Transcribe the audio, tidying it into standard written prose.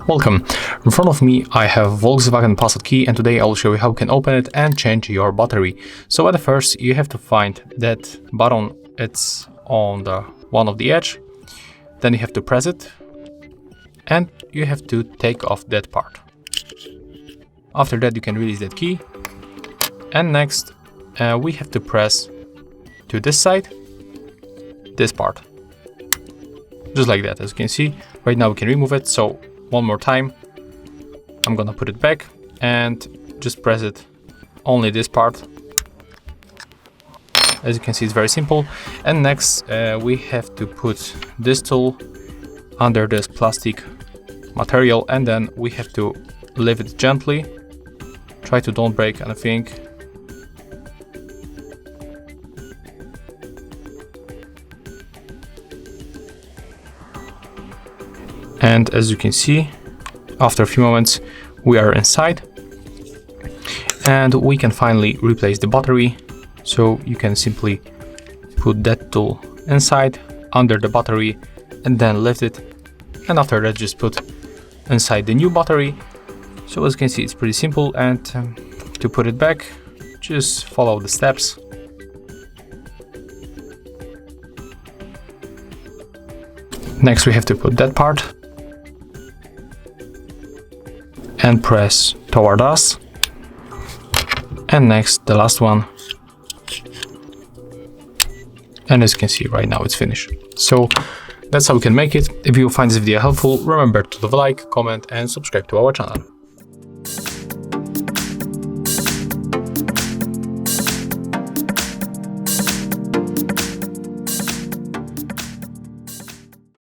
Welcome. In front of me I have Volkswagen Passat Key, and today I will show you how you can open it and change your battery. So at first you have to find that button. It's on the one of the edge. Then you have to press it and you have to take off that part. After that you can release that key, and next we have to press to this side, this part, just like that. As you can see right now we can remove it. So one more time, I'm gonna put it back and just press it, only this part. As you can see, it's very simple. And next we have to put this tool under this plastic material, and then we have to lift it gently. Try to don't break anything. And as you can see, after a few moments we are inside, and we can finally replace the battery. So you can simply put that tool inside under the battery and then lift it, and after that just put inside the new battery. So as you can see, it's pretty simple, and to put it back, just follow the steps. Next we have to put that part and press toward us, and next the last one, and as you can see right now it's finished. So that's how we can make it. If you find this video helpful, remember to leave a like, comment and subscribe to our channel.